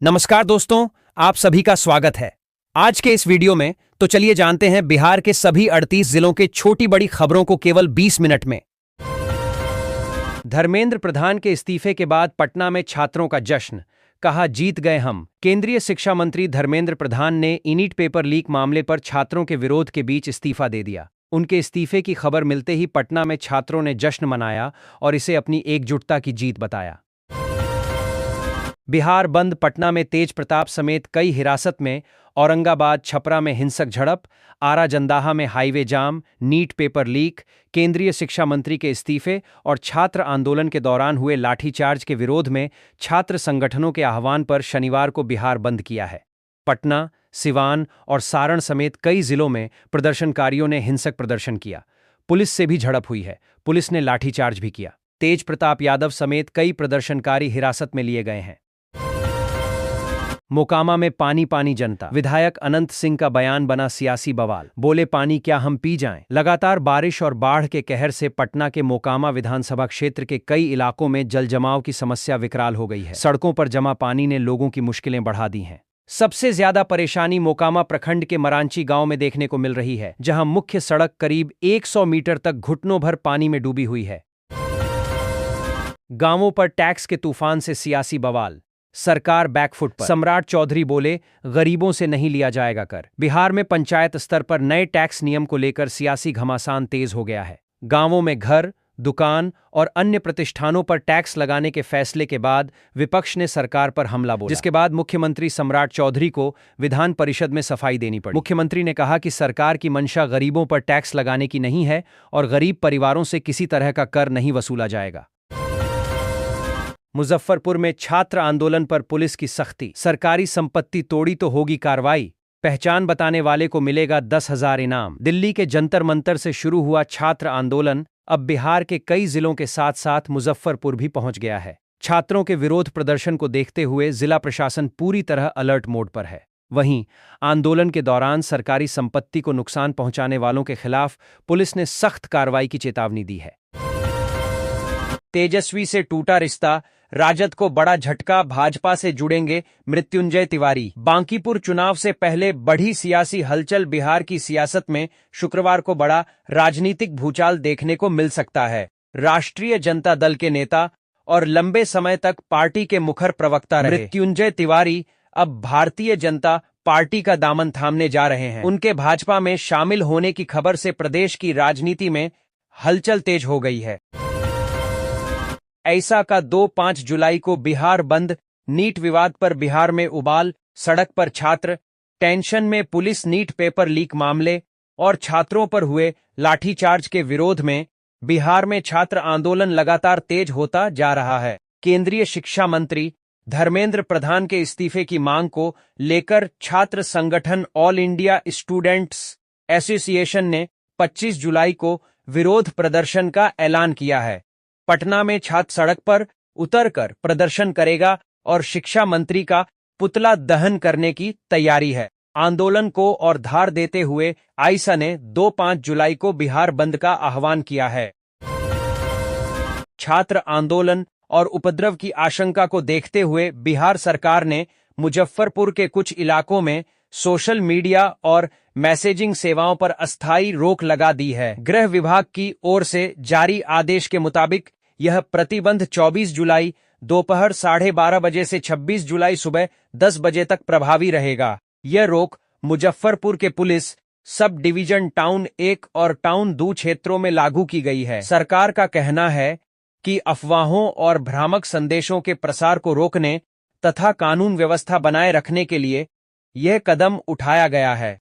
नमस्कार दोस्तों, आप सभी का स्वागत है। आज के इस वीडियो में तो चलिए जानते हैं बिहार के सभी 38 जिलों के छोटी बड़ी खबरों को केवल 20 मिनट में। धर्मेंद्र प्रधान के इस्तीफे के बाद पटना में छात्रों का जश्न, कहा जीत गए हम। केंद्रीय शिक्षा मंत्री धर्मेंद्र प्रधान ने इनीट पेपर लीक मामले पर छात्रों के विरोध के बीच इस्तीफा दे दिया। उनके इस्तीफे की खबर मिलते ही पटना में छात्रों ने जश्न मनाया और इसे अपनी एकजुटता की जीत बताया। बिहार बंद, पटना में तेज प्रताप समेत कई हिरासत में, औरंगाबाद छपरा में हिंसक झड़प, आरा जंदाहा में हाईवे जाम, नीट पेपर लीक, केंद्रीय शिक्षा मंत्री के इस्तीफे और छात्र आंदोलन के दौरान हुए लाठीचार्ज के विरोध में छात्र संगठनों के आह्वान पर शनिवार को बिहार बंद किया है। पटना, सिवान और सारण समेत कई जिलों में प्रदर्शनकारियों ने हिंसक प्रदर्शन किया। पुलिस से भी झड़प हुई है। पुलिस ने लाठीचार्ज भी किया। तेज प्रताप यादव समेत कई प्रदर्शनकारी हिरासत में लिए गए हैं। मोकामा में पानी पानी जनता, विधायक अनंत सिंह का बयान बना सियासी बवाल। बोले पानी क्या हम पी जाएं। लगातार बारिश और बाढ़ के कहर से पटना के मोकामा विधानसभा क्षेत्र के कई इलाकों में जलजमाव की समस्या विकराल हो गई है। सड़कों पर जमा पानी ने लोगों की मुश्किलें बढ़ा दी हैं। सबसे ज्यादा परेशानी मोकामा प्रखंड के मरांची गांव में देखने को मिल रही है, जहां मुख्य सड़क करीब 100 मीटर तक घुटनों भर पानी में डूबी हुई है। गांवों पर टैक्स के तूफान से सियासी बवाल, सरकार बैकफुट पर। सम्राट चौधरी बोले गरीबों से नहीं लिया जाएगा कर। बिहार में पंचायत स्तर पर नए टैक्स नियम को लेकर सियासी घमासान तेज हो गया है। गांवों में घर, दुकान और अन्य प्रतिष्ठानों पर टैक्स लगाने के फैसले के बाद विपक्ष ने सरकार पर हमला बोला, जिसके बाद मुख्यमंत्री सम्राट चौधरी को विधान परिषद में सफाई देनी पड़ी। मुख्यमंत्री ने कहा कि सरकार की मंशा गरीबों पर टैक्स लगाने की नहीं है और गरीब परिवारों से किसी तरह का कर नहीं वसूला जाएगा। मुजफ्फरपुर में छात्र आंदोलन पर पुलिस की सख्ती, सरकारी संपत्ति तोड़ी तो होगी कार्रवाई, पहचान बताने वाले को मिलेगा 10,000 इनाम। दिल्ली के जंतर मंतर से शुरू हुआ छात्र आंदोलन अब बिहार के कई जिलों के साथ साथ मुजफ्फरपुर भी पहुंच गया है। छात्रों के विरोध प्रदर्शन को देखते हुए जिला प्रशासन पूरी तरह अलर्ट मोड पर है। वहीं आंदोलन के दौरान सरकारी संपत्ति को नुकसान पहुंचाने वालों के खिलाफ पुलिस ने सख्त कार्रवाई की चेतावनी दी है। तेजस्वी से टूटा रिश्ता, राजद को बड़ा झटका, भाजपा से जुड़ेंगे मृत्युंजय तिवारी। बांकीपुर चुनाव से पहले बढ़ी सियासी हलचल, बिहार की सियासत में शुक्रवार को बड़ा राजनीतिक भूचाल देखने को मिल सकता है। राष्ट्रीय जनता दल के नेता और लंबे समय तक पार्टी के मुखर प्रवक्ता रहे मृत्युंजय तिवारी अब भारतीय जनता पार्टी का दामन थामने जा रहे हैं। उनके भाजपा में शामिल होने की खबर से प्रदेश की राजनीति में हलचल तेज हो गई है। ऐसा का 2-5 जुलाई को बिहार बंद, नीट विवाद पर बिहार में उबाल, सड़क पर छात्र, टेंशन में पुलिस, नीट पेपर लीक मामले और छात्रों पर हुए लाठीचार्ज के विरोध में बिहार में छात्र आंदोलन लगातार तेज होता जा रहा है। केंद्रीय शिक्षा मंत्री धर्मेंद्र प्रधान के इस्तीफे की मांग को लेकर छात्र संगठन ऑल इंडिया स्टूडेंट्स एसोसिएशन ने 25 जुलाई को विरोध प्रदर्शन का ऐलान किया है। पटना में छात्र सड़क पर उतरकर प्रदर्शन करेगा और शिक्षा मंत्री का पुतला दहन करने की तैयारी है। आंदोलन को और धार देते हुए आइसा ने 2-5 जुलाई को बिहार बंद का आह्वान किया है। छात्र आंदोलन और उपद्रव की आशंका को देखते हुए बिहार सरकार ने मुजफ्फरपुर के कुछ इलाकों में सोशल मीडिया और मैसेजिंग सेवाओं पर अस्थायी रोक लगा दी है। गृह विभाग की ओर से जारी आदेश के मुताबिक यह प्रतिबंध 24 जुलाई दोपहर 12:30 बजे से 26 जुलाई सुबह 10 बजे तक प्रभावी रहेगा। यह रोक मुजफ्फरपुर के पुलिस सब डिवीजन टाउन 1 और टाउन 2 क्षेत्रों में लागू की गई है। सरकार का कहना है कि अफवाहों और भ्रामक संदेशों के प्रसार को रोकने तथा कानून व्यवस्था बनाए रखने के लिए यह कदम उठाया गया है।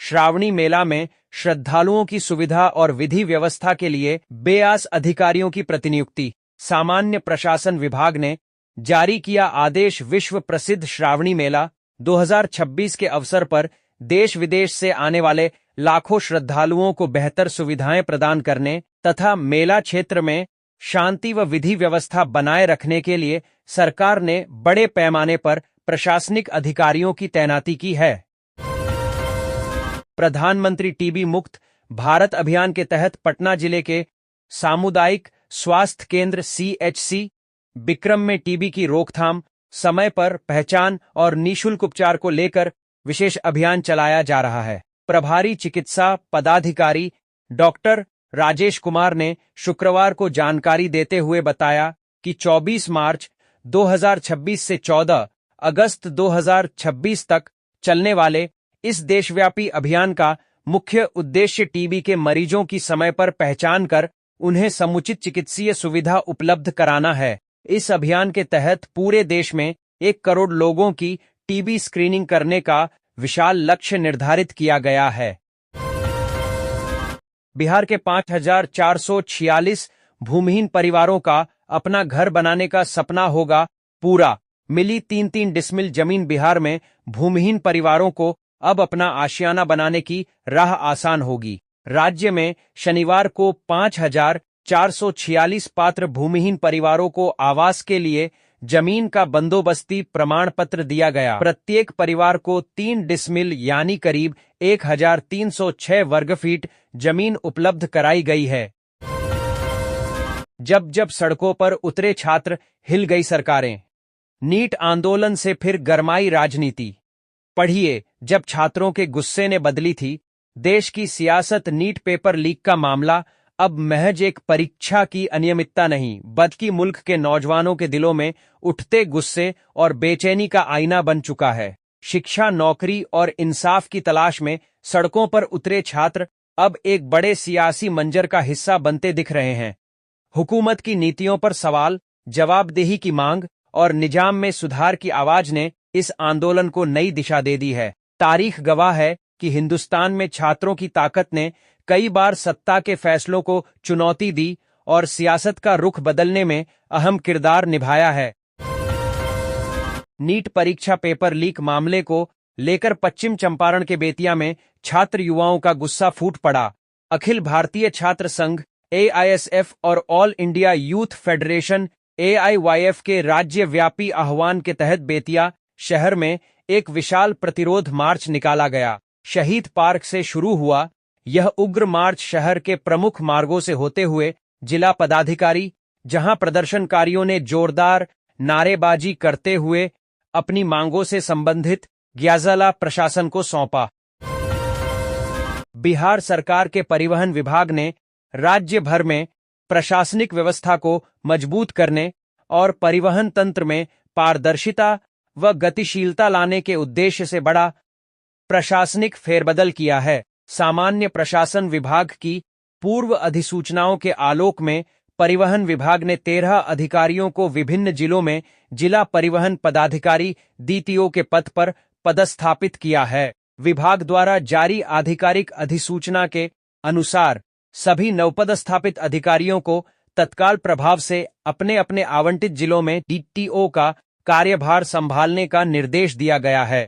श्रावणी मेला में श्रद्धालुओं की सुविधा और विधि व्यवस्था के लिए बेआस अधिकारियों की प्रतिनियुक्ति, सामान्य प्रशासन विभाग ने जारी किया आदेश। विश्व प्रसिद्ध श्रावणी मेला 2026 के अवसर पर देश विदेश से आने वाले लाखों श्रद्धालुओं को बेहतर सुविधाएं प्रदान करने तथा मेला क्षेत्र में शांति व विधि व्यवस्था बनाए रखने के लिए सरकार ने बड़े पैमाने पर प्रशासनिक अधिकारियों की तैनाती की है। प्रधानमंत्री टीबी मुक्त भारत अभियान के तहत पटना जिले के सामुदायिक स्वास्थ्य केंद्र CHC बिक्रम में टीबी की रोकथाम, समय पर पहचान और निःशुल्क उपचार को लेकर विशेष अभियान चलाया जा रहा है। प्रभारी चिकित्सा पदाधिकारी डॉक्टर राजेश कुमार ने शुक्रवार को जानकारी देते हुए बताया कि 24 मार्च 2026 से 14 अगस्त 2026 तक चलने वाले इस देशव्यापी अभियान का मुख्य उद्देश्य टीबी के मरीजों की समय पर पहचान कर उन्हें समुचित चिकित्सीय सुविधा उपलब्ध कराना है। इस अभियान के तहत पूरे देश में 1 करोड़ लोगों की टीबी स्क्रीनिंग करने का विशाल लक्ष्य निर्धारित किया गया है। बिहार के 5,446 भूमिहीन परिवारों का अपना घर बनाने का सपना होगा पूरा। मिली 3-3 डिसमिल जमीन बिहार में भूमिहीन परिवारों को अब अपना आशियाना बनाने की राह आसान होगी। राज्य में शनिवार को 5,446 पात्र भूमिहीन परिवारों को आवास के लिए जमीन का बंदोबस्ती प्रमाण पत्र दिया गया। प्रत्येक परिवार को 3 डिसमिल यानी करीब 1,306 वर्ग फीट जमीन उपलब्ध कराई गई है। जब जब सड़कों पर उतरे छात्र, हिल गई सरकारें। नीट आंदोलन से फिर गरमाई राजनीति। पढ़िए, जब छात्रों के गुस्से ने बदली थी देश की सियासत। नीट पेपर लीक का मामला अब महज एक परीक्षा की अनियमितता नहीं, बल्कि मुल्क के नौजवानों के दिलों में उठते गुस्से और बेचैनी का आईना बन चुका है। शिक्षा, नौकरी और इंसाफ की तलाश में सड़कों पर उतरे छात्र अब एक बड़े सियासी मंजर का हिस्सा बनते दिख रहे हैं। हुकूमत की नीतियों पर सवाल, जवाबदेही की मांग और निजाम में सुधार की आवाज ने इस आंदोलन को नई दिशा दे दी है। तारीख गवाह है कि हिंदुस्तान में छात्रों की ताकत ने कई बार सत्ता के फैसलों को चुनौती दी और सियासत का रुख बदलने में अहम किरदार निभाया है। नीट परीक्षा पेपर लीक मामले को लेकर पश्चिम चंपारण के बेतिया में छात्र युवाओं का गुस्सा फूट पड़ा। अखिल भारतीय छात्र संघ AISF और all India youth federation AIYF के राज्यव्यापी आह्वान के तहत बेतिया शहर में एक विशाल प्रतिरोध मार्च निकाला गया। शहीद पार्क से शुरू हुआ यह उग्र मार्च शहर के प्रमुख मार्गों से होते हुए जिला पदाधिकारी, जहां प्रदर्शनकारियों ने जोरदार नारेबाजी करते हुए अपनी मांगों से संबंधित ज्ञाजला प्रशासन को सौंपा। बिहार सरकार के परिवहन विभाग ने राज्य भर में प्रशासनिक व्यवस्था को मजबूत करने और परिवहन तंत्र में पारदर्शिता व गतिशीलता लाने के उद्देश्य से बड़ा प्रशासनिक फेरबदल किया है। सामान्य प्रशासन विभाग की पूर्व अधिसूचनाओं के आलोक में परिवहन विभाग ने 13 अधिकारियों को विभिन्न जिलों में जिला परिवहन पदाधिकारी DTO के पद पर पदस्थापित किया है। विभाग द्वारा जारी आधिकारिक अधिसूचना के अनुसार सभी नवपदस्थापित अधिकारियों को तत्काल प्रभाव से अपने अपने आवंटित जिलों में DTO का कार्यभार संभालने का निर्देश दिया गया है।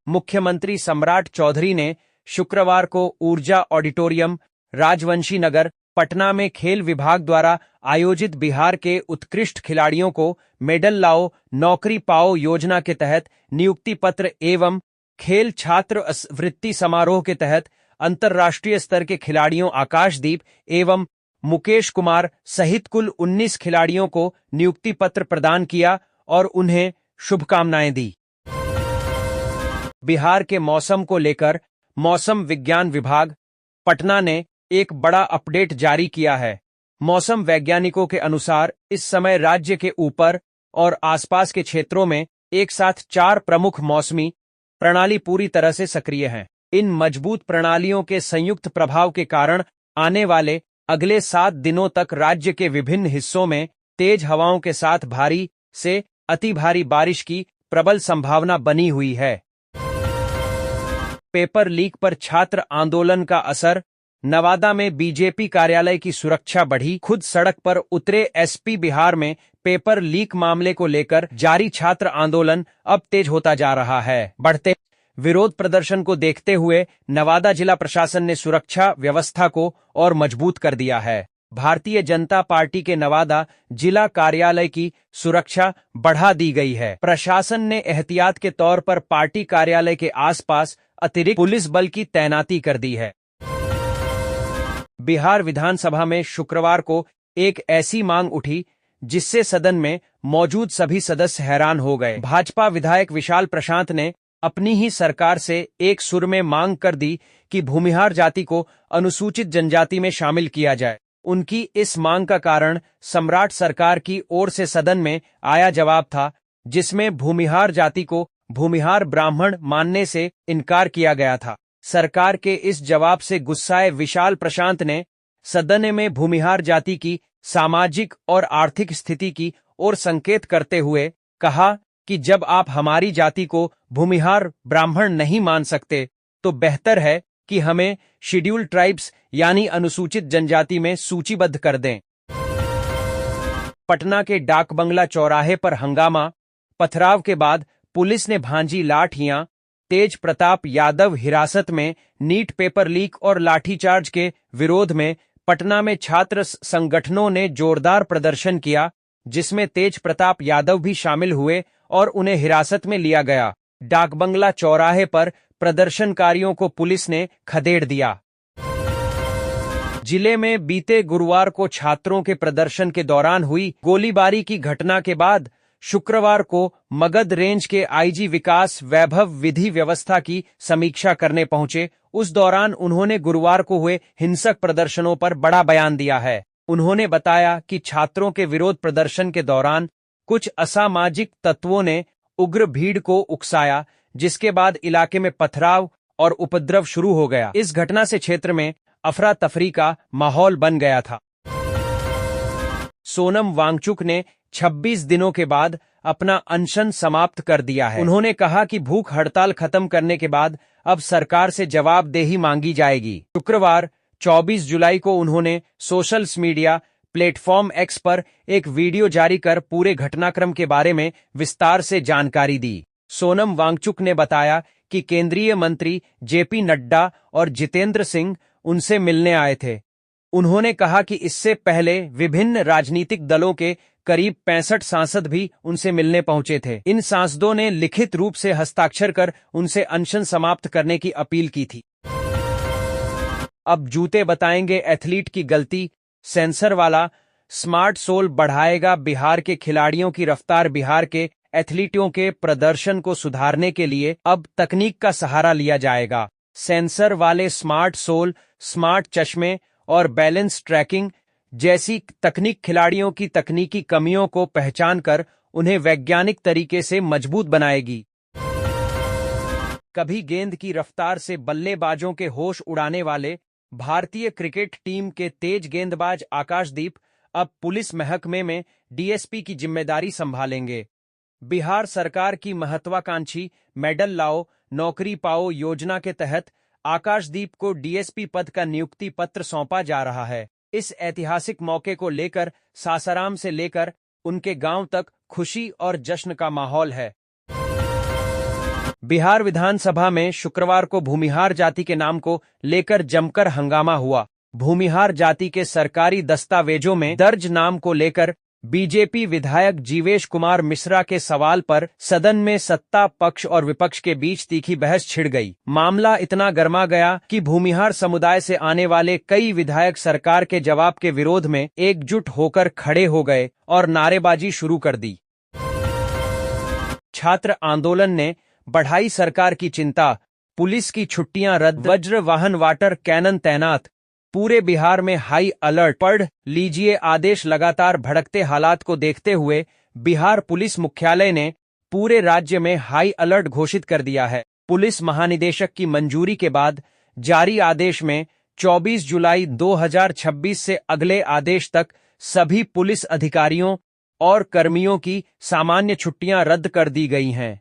मुख्यमंत्री सम्राट चौधरी ने शुक्रवार को ऊर्जा ऑडिटोरियम, राजवंशी नगर, पटना में खेल विभाग द्वारा आयोजित बिहार के उत्कृष्ट खिलाड़ियों को मेडल लाओ नौकरी पाओ योजना के तहत नियुक्ति पत्र एवं खेल छात्र वृत्ति समारोह के तहत अंतर्राष्ट्रीय स्तर के खिलाड़ियों आकाशदीप एवं मुकेश कुमार सहित कुल 19 खिलाड़ियों को नियुक्ति पत्र प्रदान किया और उन्हें शुभकामनाएं दी। बिहार के मौसम को लेकर मौसम विज्ञान विभाग पटना ने एक बड़ा अपडेट जारी किया है। मौसम वैज्ञानिकों के अनुसार इस समय राज्य के ऊपर और आसपास के क्षेत्रों में एक साथ 4 प्रमुख मौसमी प्रणाली पूरी तरह से सक्रिय हैं। इन मजबूत प्रणालियों के संयुक्त प्रभाव के कारण आने वाले अगले 7 दिनों तक राज्य के विभिन्न हिस्सों में तेज हवाओं के साथ भारी से अति भारी बारिश की प्रबल संभावना बनी हुई है। पेपर लीक पर छात्र आंदोलन का असर, नवादा में बीजेपी कार्यालय की सुरक्षा बढ़ी। खुद सड़क पर उतरे SP बिहार में पेपर लीक मामले को लेकर जारी छात्र आंदोलन अब तेज होता जा रहा है। बढ़ते विरोध प्रदर्शन को देखते हुए नवादा जिला प्रशासन ने सुरक्षा व्यवस्था को और मजबूत कर दिया है। भारतीय जनता पार्टी के नवादा जिला कार्यालय की सुरक्षा बढ़ा दी गई है। प्रशासन ने एहतियात के तौर पर पार्टी कार्यालय के आसपास अतिरिक्त पुलिस बल की तैनाती कर दी है। बिहार विधानसभा में शुक्रवार को एक ऐसी मांग उठी जिससे सदन में मौजूद सभी सदस्य हैरान हो गए। भाजपा विधायक विशाल प्रशांत ने अपनी ही सरकार से एक सुर में मांग कर दी कि भूमिहार जाति को अनुसूचित जनजाति में शामिल किया जाए। उनकी इस मांग का कारण सम्राट सरकार की ओर से सदन में आया जवाब था, जिसमें भूमिहार जाति को भूमिहार ब्राह्मण मानने से इनकार किया गया था। सरकार के इस जवाब से गुस्साए विशाल प्रशांत ने सदन में भूमिहार जाति की सामाजिक और आर्थिक स्थिति की ओर संकेत करते हुए कहा कि जब आप हमारी जाति को भूमिहार ब्राह्मण नहीं मान सकते तो बेहतर है कि हमें शेड्यूल्ड ट्राइब्स यानी अनुसूचित जनजाति में सूचीबद्ध कर दें। पटना के डाक बंगला चौराहे पर हंगामा, पथराव के बाद पुलिस ने भांजी लाठियां, तेज प्रताप यादव हिरासत में। नीट पेपर लीक और लाठीचार्ज के विरोध में पटना में छात्र संगठनों ने जोरदार प्रदर्शन किया, जिसमें तेज प्रताप यादव भी शामिल हुए और उन्हें हिरासत में लिया गया। डाकबंगला चौराहे पर प्रदर्शनकारियों को पुलिस ने खदेड़ दिया। जिले में बीते गुरुवार को छात्रों के प्रदर्शन के दौरान हुई गोलीबारी की घटना के बाद शुक्रवार को मगध रेंज के आईजी विकास वैभव विधि व्यवस्था की समीक्षा करने पहुंचे। उस दौरान उन्होंने गुरुवार को हुए हिंसक प्रदर्शनों पर बड़ा बयान दिया है। उन्होंने बताया कि छात्रों के विरोध प्रदर्शन के दौरान कुछ असामाजिक तत्वों ने उग्र भीड़ को उकसाया, जिसके बाद इलाके में पथराव और उपद्रव शुरू हो गया। इस घटना से क्षेत्र में अफरा तफरी का माहौल बन गया था। सोनम वांगचुक ने 26 दिनों के बाद अपना अनशन समाप्त कर दिया है। उन्होंने कहा कि भूख हड़ताल खत्म करने के बाद अब सरकार से जवाबदेही मांगी जाएगी। शुक्रवार 24 जुलाई को उन्होंने सोशल मीडिया प्लेटफॉर्म एक्स पर एक वीडियो जारी कर पूरे घटनाक्रम के बारे में विस्तार से जानकारी दी। सोनम वांगचुक ने बताया कि केंद्रीय मंत्री जेपी नड्डा और जितेंद्र सिंह उनसे मिलने आए थे। उन्होंने कहा कि इससे पहले विभिन्न राजनीतिक दलों के करीब 65 सांसद भी उनसे मिलने पहुंचे थे। इन सांसदों ने लिखित रूप से हस्ताक्षर कर उनसे अनशन समाप्त करने की अपील की थी। अब जूते बताएंगे एथलीट की गलती, सेंसर वाला स्मार्ट सोल बढ़ाएगा बिहार के खिलाड़ियों की रफ्तार। बिहार के एथलीटों के प्रदर्शन को सुधारने के लिए अब तकनीक का सहारा लिया जाएगा। सेंसर वाले स्मार्ट सोल, स्मार्ट चश्मे और बैलेंस ट्रैकिंग जैसी तकनीक खिलाड़ियों की तकनीकी कमियों को पहचान कर उन्हें वैज्ञानिक तरीके से मजबूत बनाएगी। कभी गेंद की रफ्तार से बल्लेबाजों के होश उड़ाने वाले भारतीय क्रिकेट टीम के तेज गेंदबाज आकाशदीप अब पुलिस महकमे में डीएसपी की जिम्मेदारी संभालेंगे। बिहार सरकार की महत्वाकांक्षी मेडल लाओ नौकरी पाओ योजना के तहत आकाशदीप को डीएसपी पद का नियुक्ति पत्र सौंपा जा रहा है। इस ऐतिहासिक मौके को लेकर सासाराम से लेकर उनके गांव तक खुशी और जश्न का माहौल है। बिहार विधानसभा में शुक्रवार को भूमिहार जाति के नाम को लेकर जमकर हंगामा हुआ। भूमिहार जाति के सरकारी दस्तावेजों में दर्ज नाम को लेकर बीजेपी विधायक जीवेश कुमार मिश्रा के सवाल पर सदन में सत्ता पक्ष और विपक्ष के बीच तीखी बहस छिड़ गई। मामला इतना गर्मा गया कि भूमिहार समुदाय से आने वाले कई विधायक सरकार के जवाब के विरोध में एकजुट होकर खड़े हो गए और नारेबाजी शुरू कर दी। छात्र आंदोलन ने बढ़ाई सरकार की चिंता, पुलिस की छुट्टियां रद्द, वज्र वाहन वाटर कैनन तैनात, पूरे बिहार में हाई अलर्ट। पढ़ लीजिए आदेश। लगातार भड़कते हालात को देखते हुए बिहार पुलिस मुख्यालय ने पूरे राज्य में हाई अलर्ट घोषित कर दिया है। पुलिस महानिदेशक की मंजूरी के बाद जारी आदेश में 24 जुलाई 2026 से अगले आदेश तक सभी पुलिस अधिकारियों और कर्मियों की सामान्य छुट्टियां रद्द कर दी गई हैं।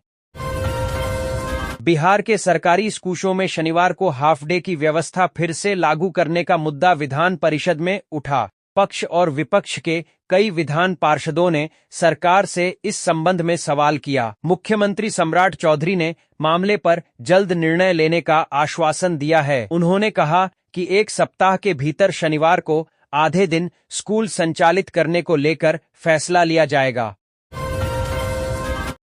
बिहार के सरकारी स्कूलों में शनिवार को हाफ डे की व्यवस्था फिर से लागू करने का मुद्दा विधान परिषद में उठा। पक्ष और विपक्ष के कई विधान पार्षदों ने सरकार से इस संबंध में सवाल किया। मुख्यमंत्री सम्राट चौधरी ने मामले पर जल्द निर्णय लेने का आश्वासन दिया है। उन्होंने कहा कि एक सप्ताह के भीतर शनिवार को आधे दिन स्कूल संचालित करने को लेकर फैसला लिया जाएगा।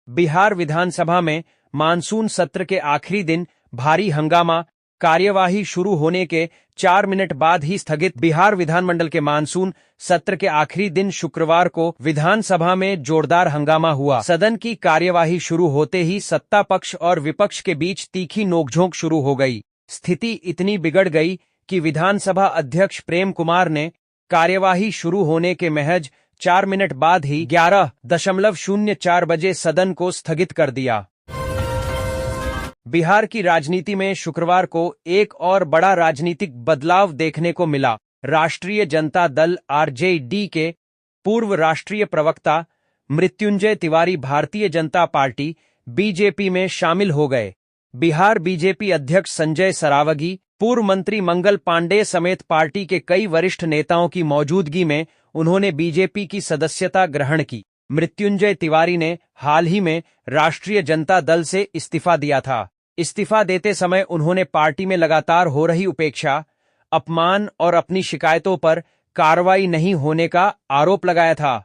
बिहार विधानसभा में मानसून सत्र के आखिरी दिन भारी हंगामा, कार्यवाही शुरू होने के 4 मिनट बाद ही स्थगित। बिहार विधानमंडल के मानसून सत्र के आखिरी दिन शुक्रवार को विधानसभा में जोरदार हंगामा हुआ। सदन की कार्यवाही शुरू होते ही सत्ता पक्ष और विपक्ष के बीच तीखी नोकझोंक शुरू हो गई। स्थिति इतनी बिगड़ गई कि विधानसभा अध्यक्ष प्रेम कुमार ने कार्यवाही शुरू होने के महज 4 मिनट बाद ही 11:04 बजे सदन को स्थगित कर दिया। बिहार की राजनीति में शुक्रवार को एक और बड़ा राजनीतिक बदलाव देखने को मिला। राष्ट्रीय जनता दल आरजेडी के पूर्व राष्ट्रीय प्रवक्ता मृत्युंजय तिवारी भारतीय जनता पार्टी बीजेपी में शामिल हो गए। बिहार बीजेपी अध्यक्ष संजय सरावगी, पूर्व मंत्री मंगल पांडेय समेत पार्टी के कई वरिष्ठ नेताओं की मौजूदगी में उन्होंने बीजेपी की सदस्यता ग्रहण की। मृत्युंजय तिवारी ने हाल ही में राष्ट्रीय जनता दल से इस्तीफा दिया था। इस्तीफा देते समय उन्होंने पार्टी में लगातार हो रही उपेक्षा, अपमान और अपनी शिकायतों पर कार्रवाई नहीं होने का आरोप लगाया था।